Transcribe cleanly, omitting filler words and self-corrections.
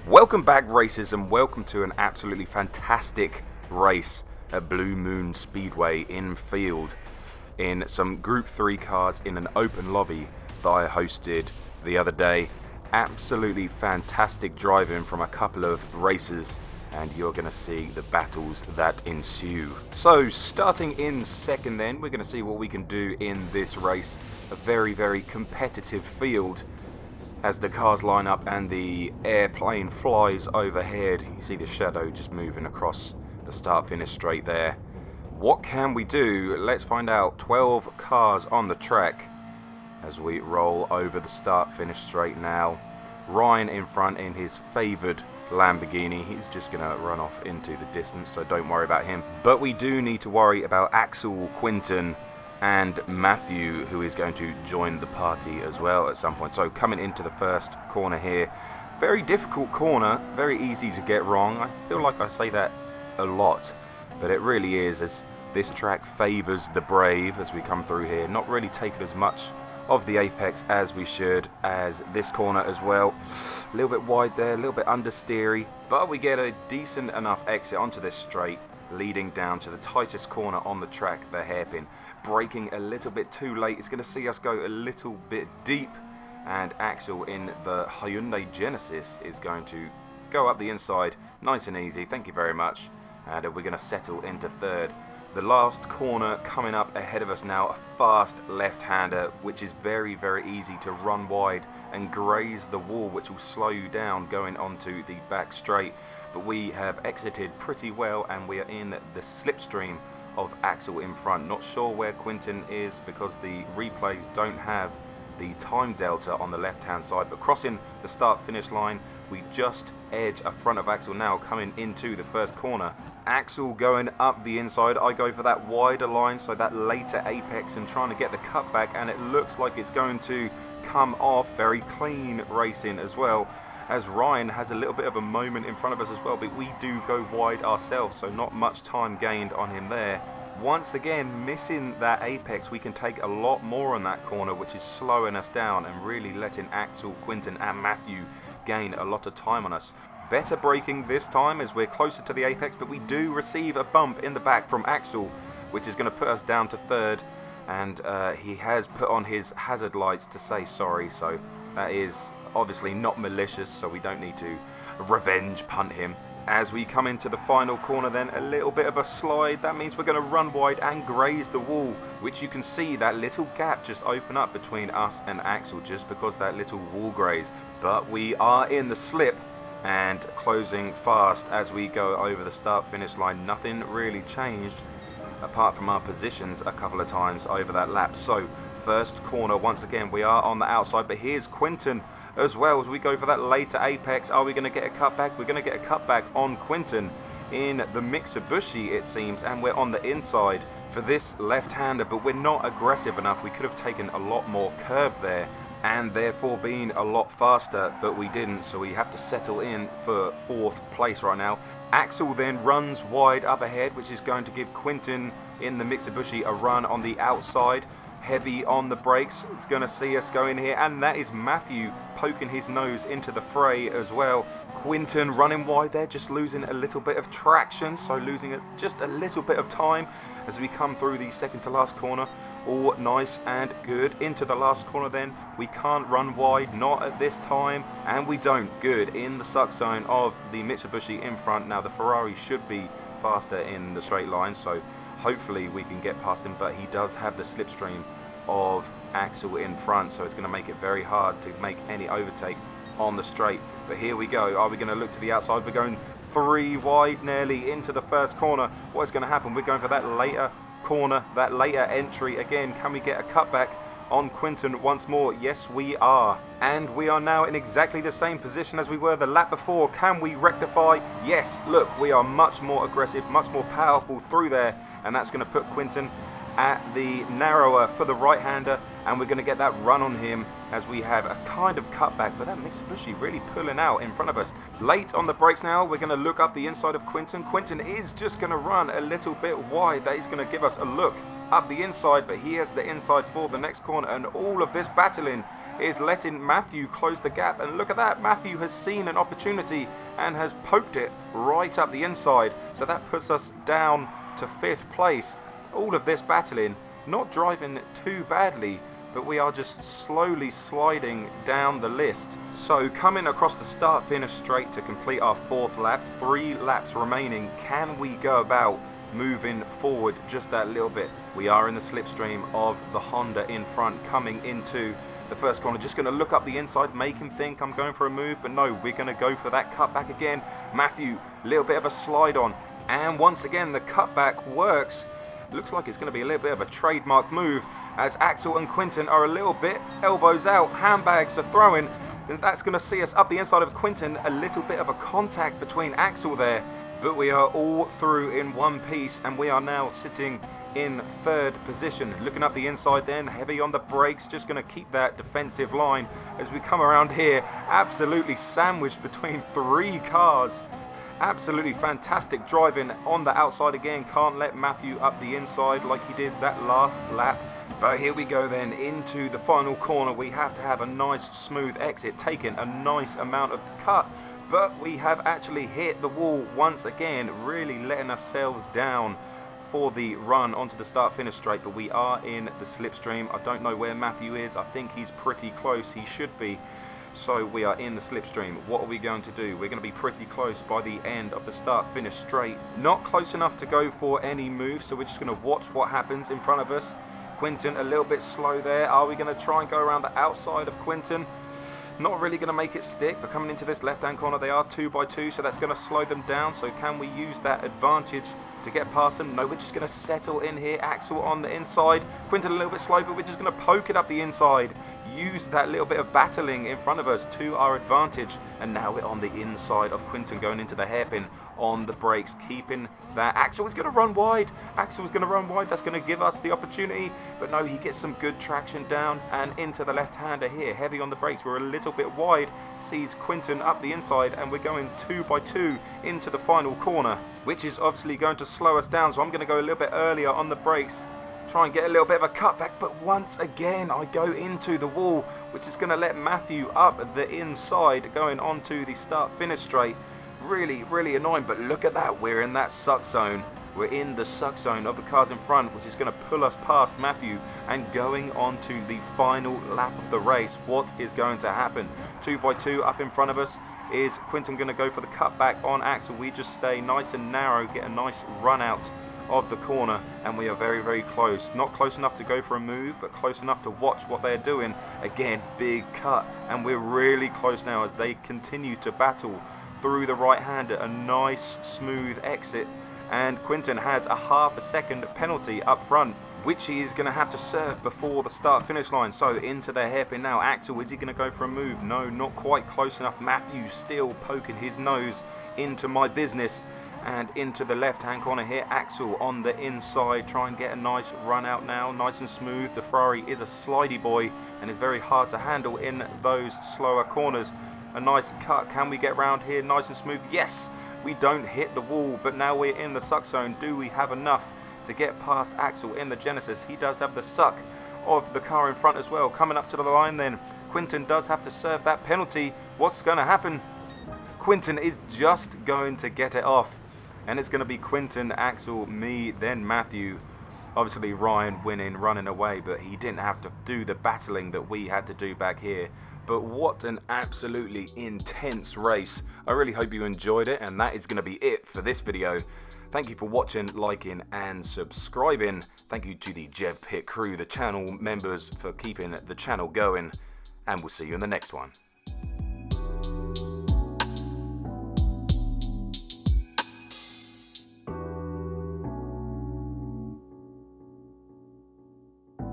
Welcome back, racers, and welcome to an absolutely fantastic race at Blue Moon Speedway Infield in some Group 3 cars in an open lobby that I hosted the other day. Absolutely fantastic driving from a couple of racers, and you're going to see the battles that ensue. So starting in second then, we're going to see what we can do in this race. A very competitive field as the cars line up and the airplane flies overhead. You see the shadow just moving across the start-finish straight there. What can we do? Let's find out. 12 cars on the track as we roll over the start-finish straight now. Ryan in front in his favoured Lamborghini. He's just going to run off into the distance, so don't worry about him. But we do need to worry about Axel, Quinton and Matthew, who is going to join the party as well at some point. So coming into the first corner here, very difficult corner, very easy to get wrong. I feel like I say that a lot, but it really is, as this track favours the brave as we come through here. Not really taking as much of the apex as we should, as this corner as well. A little bit wide there, a little bit understeery, but we get a decent enough exit onto this straight, leading down to the tightest corner on the track, the hairpin. Braking a little bit too late. It's going to see us go a little bit deep, and Axel in the Hyundai Genesis is going to go up the inside nice and easy, thank you very much, and we're going to settle into third. The last corner coming up ahead of us now, a fast left-hander, which is very easy to run wide and graze the wall, which will slow you down going onto the back straight. But we have exited pretty well, and we are in the slipstream of Axel in front. Not sure where Quinton is because the replays don't have the time delta on the left hand side, but crossing the start finish line, we just edge a front of Axel now coming into the first corner. Axel going up the inside. I go for that wider line, so that later apex, and trying to get the cutback, and it looks like it's going to come off. Very clean racing as well, as Ryan has a little bit of a moment in front of us as well, but we do go wide ourselves, so not much time gained on him there. Once again, missing that apex, we can take a lot more on that corner, which is slowing us down and really letting Axel, Quinton and Matthew gain a lot of time on us. Better braking this time as we're closer to the apex, but we do receive a bump in the back from Axel, which is going to put us down to third, and he has put on his hazard lights to say sorry, so that is obviously not malicious, so we don't need to revenge punt him. As we come into the final corner then, a little bit of a slide. That means we're going to run wide and graze the wall, which you can see that little gap just open up between us and Axel just because that little wall graze. But we are in the slip and closing fast as we go over the start finish line. Nothing really changed apart from our positions a couple of times over that lap. So first corner, once again we are on the outside, but here's Quinton as well as we go for that later apex. Are we going to get a cutback? We're going to get a cutback on Quinton in the Mitsubishi, it seems, and we're on the inside for this left-hander, but we're not aggressive enough. We could have taken a lot more curb there and therefore been a lot faster, but we didn't, so we have to settle in for fourth place right now. Axel then runs wide up ahead, which is going to give Quinton in the Mitsubishi a run on the outside. Heavy on the brakes, it's going to see us go in here, and that is Matthew poking his nose into the fray as well. Quinton running wide there, just losing a little bit of traction, so losing just a little bit of time as we come through the second to last corner. All nice and good. Into the last corner then, we can't run wide, not at this time, and we don't. Good in the suck zone of the Mitsubishi in front. Now the Ferrari should be faster in the straight line, so hopefully we can get past him, but he does have the slipstream of Axel in front, so it's going to make it very hard to make any overtake on the straight. But here we go. Are we going to look to the outside? We're going 3 wide nearly into the first corner. What's going to happen? We're going for that later corner, that later entry again. Can we get a cutback on Quinton once more? Yes, we are. And we are now in exactly the same position as we were the lap before. Can we rectify? Yes, look, we are much more aggressive, much more powerful through there, and that's going to put Quinton at the narrower for the right-hander, and we're going to get that run on him as we have a kind of cutback, but that Mitsubishi really pulling out in front of us. Late on the brakes now, we're going to look up the inside of Quinton. Quinton is just going to run a little bit wide. That is going to give us a look up the inside, but he has the inside for the next corner, and all of this battling is letting Matthew close the gap. And look at that, Matthew has seen an opportunity and has poked it right up the inside. So that puts us down to 5th place. All of this battling, not driving too badly, but we are just slowly sliding down the list. So coming across the start-finish straight to complete our 4th lap, 3 laps remaining. Can we go about moving forward just that little bit? We are in the slipstream of the Honda in front coming into the first corner. Just going to look up the inside, make him think I'm going for a move, but no, we're going to go for that cutback again. Matthew, little bit of a slide on, and once again the cutback works. Looks like it's going to be a little bit of a trademark move, as Axel and Quinton are a little bit elbows out, handbags are throwing, and that's going to see us up the inside of Quinton. A little bit of a contact between Axel there, but we are all through in one piece, and we are now sitting in 3rd position. Looking up the inside then, heavy on the brakes, just going to keep that defensive line as we come around here, absolutely sandwiched between 3 cars. Absolutely fantastic driving on the outside again. Can't let Matthew up the inside like he did that last lap. But here we go then into the final corner. We have to have a nice smooth exit, taking a nice amount of cut. But we have actually hit the wall once again, really letting ourselves down for the run onto the start-finish straight. But we are in the slipstream. I don't know where Matthew is. I think he's pretty close. He should be. So we are in the slipstream. What are we going to do? We're going to be pretty close by the end of the start-finish straight. Not close enough to go for any move, so we're just going to watch what happens in front of us. Quinton a little bit slow there. Are we going to try and go around the outside of Quinton? Not really going to make it stick, but coming into this left-hand corner, they are 2x2, so that's going to slow them down. So can we use that advantage to get past them? No, we're just going to settle in here. Axel on the inside. Quinton a little bit slow, but we're just going to poke it up the inside. Use that little bit of battling in front of us to our advantage. And now we're on the inside of Quinton, going into the hairpin on the brakes, keeping that. Axel is going to run wide. Axel's going to run wide. That's going to give us the opportunity. But no, he gets some good traction down and into the left-hander here. Heavy on the brakes. We're a little bit wide. Sees Quinton up the inside, and we're going 2x2 into the final corner, which is obviously going to slow us down. So I'm going to go a little bit earlier on the brakes, try and get a little bit of a cutback, but once again I go into the wall, which is going to let Matthew up the inside going onto the start-finish straight. Really annoying, but look at that, we're in that suck zone. We're in the suck zone of the cars in front, which is going to pull us past Matthew and going on to the final lap of the race. What is going to happen? 2x2 up in front of us. Is Quinton going to go for the cutback on Axel? We just stay nice and narrow, get a nice run out of the corner, and we are very close. Not close enough to go for a move, but close enough to watch what they're doing. Again, big cut, and we're really close now as they continue to battle through the right-hander. A nice smooth exit, and Quinton has a half a second penalty up front, which he is going to have to serve before the start-finish line. So into the hairpin now. Axel, is he going to go for a move? No, not quite close enough. Matthew still poking his nose into my business. And into the left-hand corner here, Axel on the inside, try and get a nice run out now, nice and smooth. The Ferrari is a slidey boy and is very hard to handle in those slower corners. A nice cut, can we get round here nice and smooth? Yes, we don't hit the wall, but now we're in the suck zone. Do we have enough to get past Axel in the Genesis? He does have the suck of the car in front as well. Coming up to the line then, Quinton does have to serve that penalty. What's going to happen? Quinton is just going to get it off. And it's going to be Quinton, Axel, me, then Matthew. Obviously Ryan winning, running away, but he didn't have to do the battling that we had to do back here. But what an absolutely intense race. I really hope you enjoyed it, and that is going to be it for this video. Thank you for watching, liking and subscribing. Thank you to the Jev Pit crew, the channel members, for keeping the channel going. And we'll see you in the next one.